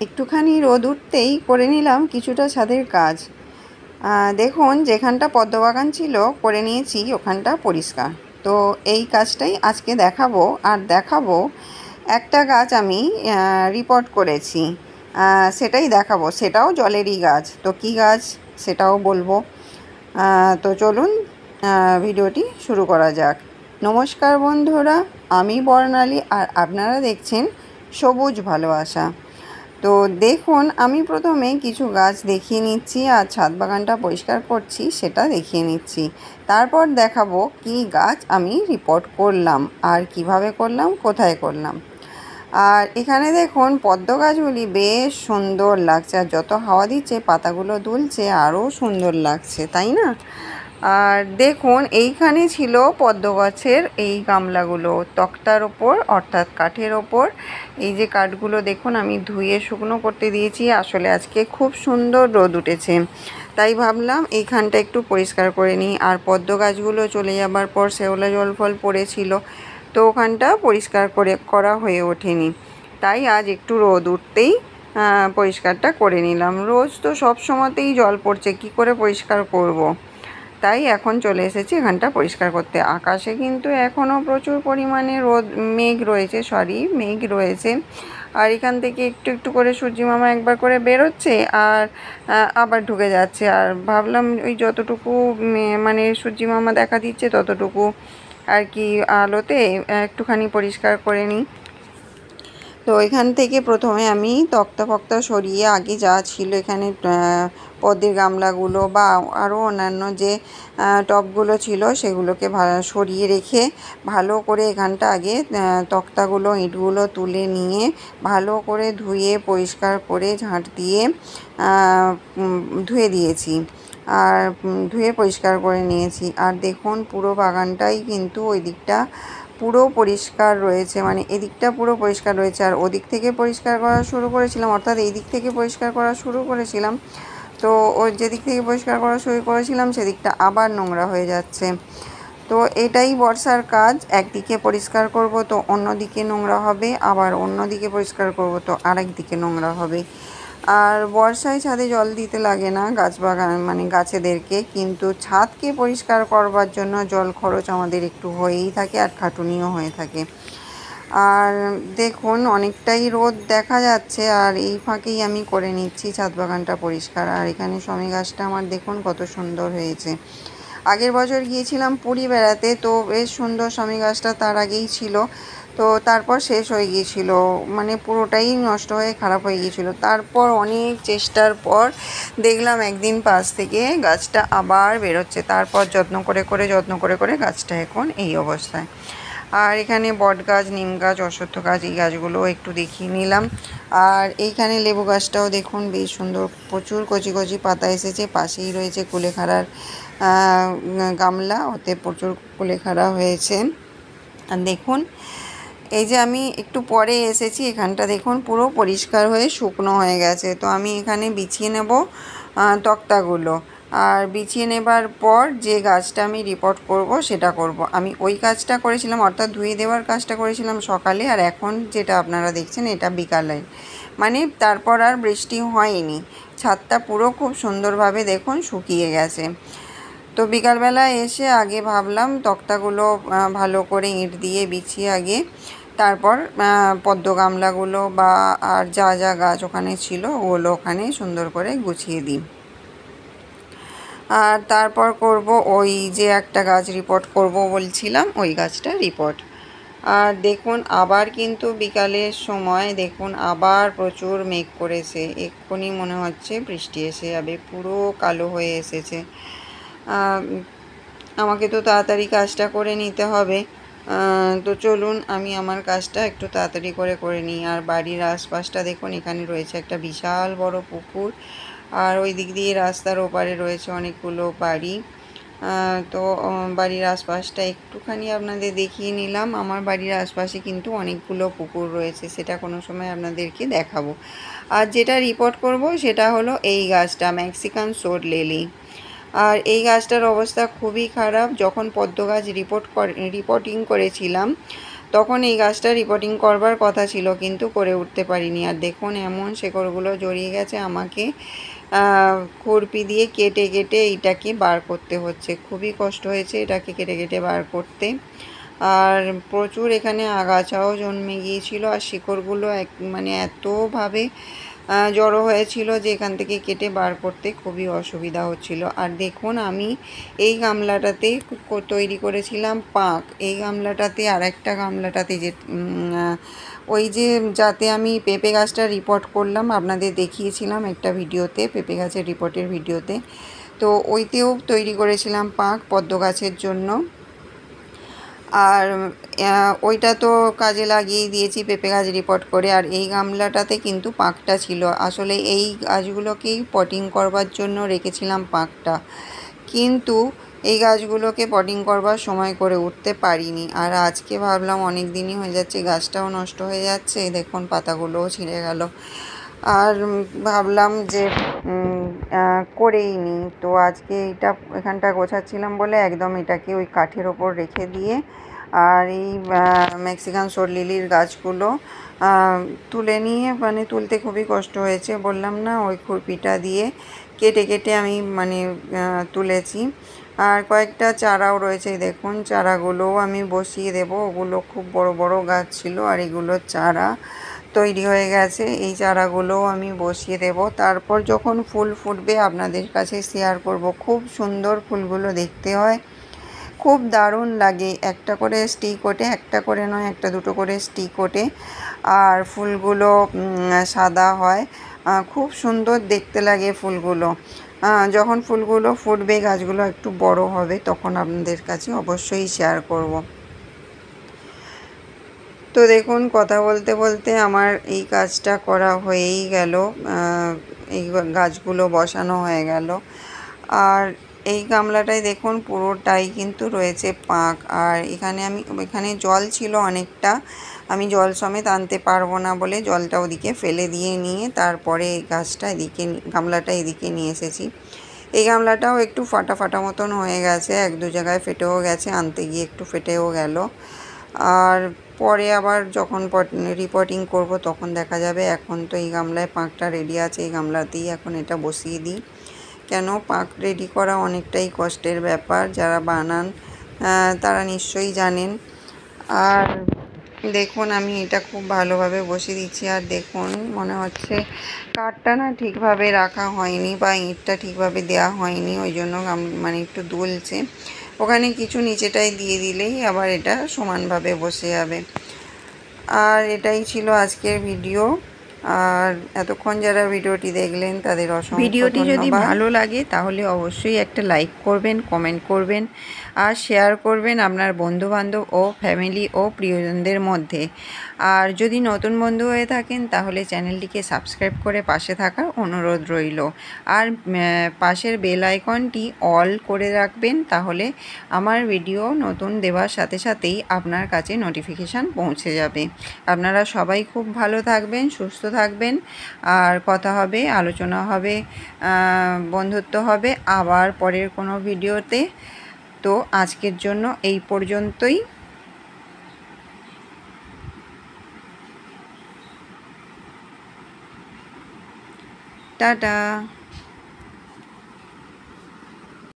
একটুখানি রোদ উঠতেই করে নিলাম কিছুটা ছাদের কাজ। দেখুন যেখানটা পদ্মবাগান ছিল করে নিয়েছি ওখানটা পরিষ্কার। তো এই কাজটাই আজকে দেখাবো। আর দেখাবো একটা গাছ আমি রিপোর্ট করেছি, সেটাই দেখাবো। সেটাও জলেরই গাছ। তো কী গাছ সেটাও বলবো। তো চলুন ভিডিওটি শুরু করা যাক। নমস্কার বন্ধুরা, আমি বর্ণালী আর আপনারা দেখছেন সবুজ ভালোবাসা। তো দেখুন আমি প্রথমে কিছু গাছ দেখিয়ে নিচ্ছি আর ছাদ বাগানটা পরিষ্কার করছি সেটা দেখিয়ে নিচ্ছি। তারপর দেখাবো কী গাছ আমি রিপোর্ট করলাম আর কিভাবে করলাম, কোথায় করলাম। আর এখানে দেখুন পদ্ম গাছগুলি বেশ সুন্দর লাগছে, আর যত হাওয়া দিচ্ছে পাতাগুলো দুলছে আরও সুন্দর লাগছে, তাই না? আর দেখুন এইখানে ছিল পদ্ম গাছের এই গামলাগুলো তক্তার ওপর, অর্থাৎ কাঠের ওপর। এই যে কাঠগুলো দেখুন আমি ধুয়ে শুকনো করতে দিয়েছি। আসলে আজকে খুব সুন্দর রোদ উঠেছে, তাই ভাবলাম এইখানটা একটু পরিষ্কার করে নিই। আর পদ্ম গাছগুলো চলে যাবার পর শেওলা জল ফল পড়েছিল, তো ওখানটা পরিষ্কার করা হয়ে ওঠেনি। তাই আজ একটু রোদ উঠতেই পরিষ্কারটা করে নিলাম। রোজ তো সব সময়তেই জল পড়ছে, কি করে পরিষ্কার করব। তাই এখন চলে এসেছি এখানটা পরিষ্কার করতে। আকাশে কিন্তু এখনও প্রচুর পরিমাণে মেঘ রয়েছে। আর এখান থেকে একটু একটু করে সূর্যি মামা একবার করে বেরোচ্ছে আর আবার ঢুকে যাচ্ছে। আর ভাবলাম ওই যতটুকু মানে সূর্যি মামা দেখা দিচ্ছে ততটুকু আর কি আলোতে একটুখানি পরিষ্কার করে নিই। তো এখান থেকে প্রথমে আমি তক্তা ফক্তা সরিয়ে আগে যা ছিল এখানে পদ্মের গামলাগুলো বা আরও অন্যান্য যে টবগুলো ছিল সেগুলোকে সরিয়ে রেখে ভালো করে এখানটা আগে তক্তাগুলো ইঁটগুলো তুলে নিয়ে ভালো করে ধুয়ে পরিষ্কার করে ঝাঁট দিয়ে ধুয়ে দিয়েছি আর ধুয়ে পরিষ্কার করে নিয়েছি। আর দেখুন পুরো বাগানটাই কিন্তু ওই দিকটা পুরো পরিষ্কার রয়েছে, মানে এদিকটা পুরো পরিষ্কার রয়েছে। আর ওদিক থেকে পরিষ্কার করা শুরু করেছিলাম, অর্থাৎ এই দিক থেকে পরিষ্কার করা শুরু করেছিলাম, তো ওই যেদিক থেকে পরিষ্কার করা শুরু করেছিলাম সেদিকটা আবার নোংরা হয়ে যাচ্ছে। তো এটাই বর্ষার কাজ, একদিকে পরিষ্কার করব তো অন্যদিকে নোংরা হবে, আবার অন্যদিকে পরিষ্কার করব তো আরেক দিকে নোংরা হবে। আর বর্ষায় ছাদে জল দিতে লাগে না মানে গাছেদেরকে, কিন্তু ছাদকে পরিষ্কার করবার জন্য জল খরচ আমাদের একটু হয়েই থাকে আর খাটুনিও হয়ে থাকে। আর দেখুন অনেকটাই রোদ দেখা যাচ্ছে, আর এই ফাঁকেই আমি করে নিচ্ছি ছাদ বাগানটা পরিষ্কার। আর এখানে শমী গাছটা আমার দেখুন কত সুন্দর হয়েছে। আগের বছর গিয়েছিলাম পুরী বেড়াতে, তো বেশ সুন্দর শমী গাছটা তার আগেই ছিল, তো তারপর শেষ হয়ে গিয়েছিল, মানে পুরোটাই নষ্ট হয়ে খারাপ হয়ে গিয়েছিল। তারপর অনেক চেষ্টার পর দেখলাম একদিন পাশ থেকে গাছটা আবার বেরোচ্ছে। তারপর যত্ন করে গাছটা এখন এই অবস্থায়। আর এখানে বট গাছ, নিম গাছ, অশ্বত্থ গাছ, এই গাছগুলো একটু দেখিয়ে নিলাম। আর এইখানে লেবু গাছটাও দেখুন বেশ সুন্দর, প্রচুর কচি কচি পাতা এসেছে। পাশেই রয়েছে কুলেখাড়ার গামলা, ওতে প্রচুর কুলেখাড়া হয়েছে। আর দেখুন এই যে আমি একটু পরে এসেছি, এখানটা দেখুন পুরো পরিষ্কার হয়ে শুকনো হয়ে গেছে। তো আমি এখানে বিছিয়ে নেব তক্তাগুলো। আর বিছিয়ে নেবার পর যে গাছটা আমি রিপোর্ট করব সেটা করব। আমি ওই কাজটা করেছিলাম, অর্থাৎ ধুয়ে দেওয়ার কাজটা করেছিলাম সকালে, আর এখন যেটা আপনারা দেখছেন এটা বিকালে, মানে তারপর আর বৃষ্টি হয়নি। ছাদটা পুরো খুব সুন্দরভাবে দেখুন শুকিয়ে গেছে। তো বিকালবেলা এসে আগে ভাবলাম তক্তাগুলো ভালো করে ইঁট দিয়ে বিছিয়ে আগে তারপর পদ্ম গামলাগুলো বা আর যা যা গাছ ওখানে ছিল ওগুলো ওখানে সুন্দর করে গুছিয়ে দিই। আর তারপর করব ওই যে একটা গাছ রিপোর্ট করব বলছিলাম, ওই গাছটা রিপোর্ট। আর দেখুন আবার কিন্তু বিকালের সময় দেখুন আবার প্রচুর মেঘ করেছে, এক্ষুনি মনে হচ্ছে বৃষ্টি এসে যাবে, পুরো কালো হয়ে এসেছে। আমাকে তো তাড়াতাড়ি কাজটা করে নিতে হবে। তো চলুন আমি আমার কাজটা একটু তাড়াতাড়ি করে নিই। আর বাড়ির আশপাশটা দেখুন, এখানে রয়েছে একটা বিশাল বড় পুকুর, আর ওই দিক দিয়ে রাস্তার ওপারে রয়েছে অনেকগুলো বাড়ি। তো বাড়ির আশপাশটা একটুখানি আপনাদের দেখিয়ে নিলাম। আমার বাড়ির আশপাশে কিন্তু অনেকগুলো পুকুর রয়েছে, সেটা কোনো সময় আপনাদেরকে দেখাবো। আর যেটা রিপোর্ট করব সেটা হলো এই গাছটা, মেক্সিকান সোর লিলি। আর এই গাছটার অবস্থা খুবই খারাপ। যখন পদ্ম গাছ রিপোর্টিং করেছিলাম তখন এই গাছটা রিপোর্টিং করবার কথা ছিল, কিন্তু করে উঠতে পারিনি। আর দেখুন এমন শেকড়গুলো জড়িয়ে গেছে, আমাকে খুরপি দিয়ে কেটে কেটে এইটাকে বার করতে হচ্ছে। খুবই কষ্ট হয়েছে এটাকে কেটে কেটে বার করতে। আর প্রচুর এখানে আগাছাও জন্মে গিয়েছিল, আর শিকড়গুলো মানে এতভাবে জড়ো হয়েছিল যে এখান থেকে কেটে বার করতে খুবই অসুবিধা হচ্ছিল। আর দেখুন আমি এই গামলাটাতে তৈরি করেছিলাম পাঁক। এই গামলাটাতে আর একটা গামলাটাতে যে ওই যে যাতে আমি পেঁপে গাছটা রিপোর্ট করলাম, আপনাদের দেখিয়েছিলাম একটা ভিডিওতে, পেঁপে গাছের রিপোর্টের ভিডিওতে, তো ওইতেও তৈরি করেছিলাম পাঁক পদ্ম গাছের জন্য। আর ওইটা তো কাজে লাগিয়ে দিয়েছি পেঁপে গাছ রিপোর্ট করে। আর এই গামলাটাতে কিন্তু পাঁকটা ছিল, আসলে এই গাছগুলোকেই পটিং করবার জন্য রেখেছিলাম পাঁকটা, কিন্তু এই গাছগুলোকে পটিং করবার সময় করে উঠতে পারিনি। আর আজকে ভাবলাম অনেক দিনই হয়ে যাচ্ছে, গাছটাও নষ্ট হয়ে যাচ্ছে, দেখুন পাতাগুলোও ছিঁড়ে গেল। আর ভাবলাম যে করেই নি। তো আজকে এখানটা গোছাচ্ছিলাম বলে একদম এটাকে ওই কাঠের ওপর রেখে দিয়ে আর এই মেক্সিকান শোর লিলির গাছগুলো তুলে নিয়ে, মানে তুলতে খুবই কষ্ট হয়েছে, বললাম না, ওই খুরপিটা দিয়ে কেটে কেটে আমি মানে তুলেছি। আর কয়েকটা চারাও রয়েছে, দেখুন চারাগুলোও আমি বসিয়ে দেব। ওগুলো খুব বড় বড় গাছ ছিল, আর এগুলোর চারা তৈরি হয়ে গেছে। এই চারাগুলোও আমি বসিয়ে দেব, তারপর যখন ফুল ফুটবে আপনাদের কাছে শেয়ার করব। খুব সুন্দর ফুলগুলো দেখতে হয়, খুব দারুণ লাগে। একটা করে স্টিক ওঠে, একটা করে নয়, একটা দুটো করে স্টিক ওঠে, আর ফুলগুলো সাদা হয়, খুব সুন্দর দেখতে লাগে ফুলগুলো। যখন ফুলগুলো ফুটবে, গাছগুলো একটু বড় হবে, তখন আপনাদের কাছে অবশ্যই শেয়ার করব। তো দেখুন কথা বলতে বলতে আমার এই কাজটা করা হয়েই গেল, এই গাছগুলো বসানো হয়ে গেল। আর এই গামলাটায় দেখুন পুরোটাই কিন্তু রয়েছে পাঁক। আর এখানে জল ছিল অনেকটা, আমি জল সমেত আনতে পারবো না বলে জলটা ওদিকে ফেলে দিয়ে নিয়ে তারপরে এই গামলাটা এদিকে নিয়ে এসেছি। এই গামলাটাও একটু ফাটা ফাটা মতন হয়ে গেছে, এক দু জায়গায় ফেটেও গেছে, আনতে গিয়ে একটু ফেটেও গেল। আর পরে আবার যখন রিপোর্টিং করব তখন দেখা যাবে। এখন তো এই গামলায় পাঁকটা রেডি আছে, এই গামলাতেই এখন এটা বসিয়ে দিই। কেন, পাঁক রেডি করা অনেকটাই কষ্টের ব্যাপার, যারা বানান তারা নিশ্চয়ই জানেন। আর দেখুন আমি এটা খুব ভালোভাবে বসিয়ে দিচ্ছি। আর দেখুন মনে হচ্ছে কাঠটা না ঠিকভাবে রাখা হয়নি, বা ইঁটটা ঠিকভাবে দেওয়া হয়নি, ওই জন্য মানে একটু দুলছে। ওখানে কিছু নিচেটাই দিয়ে দিলেই আবার এটা সমানভাবে বসে যাবে। আর এটাই ছিল আজকের ভিডিও। আর এতক্ষণ যারা ভিডিওটি দেখলেন তাদের অসংখ্য ভিডিওটি যদি ভালো লাগে তাহলে অবশ্যই একটা লাইক করবেন, কমেন্ট করবেন, আর শেয়ার করবেন আপনার বন্ধুবান্ধব ও ফ্যামিলি ও প্রিয়জনদের মধ্যে। আর যদি নতুন বন্ধু হয়ে থাকেন তাহলে চ্যানেলটিকে সাবস্ক্রাইব করে পাশে থাকার অনুরোধ রইল। আর পাশের বেল আইকনটি অল করে রাখবেন, তাহলে আমার ভিডিও নতুন দেওয়ার সাথে সাথেই আপনার কাছে নোটিফিকেশান পৌঁছে যাবে। আপনারা সবাই খুব ভালো থাকবেন, সুস্থ থাকবেন, আর কথা হবে, আলোচনা হবে, বন্ধুত্ব হবে আবার পরের কোনো ভিডিওতে। তো আজকের জন্য এই পর্যন্তই। টাটা।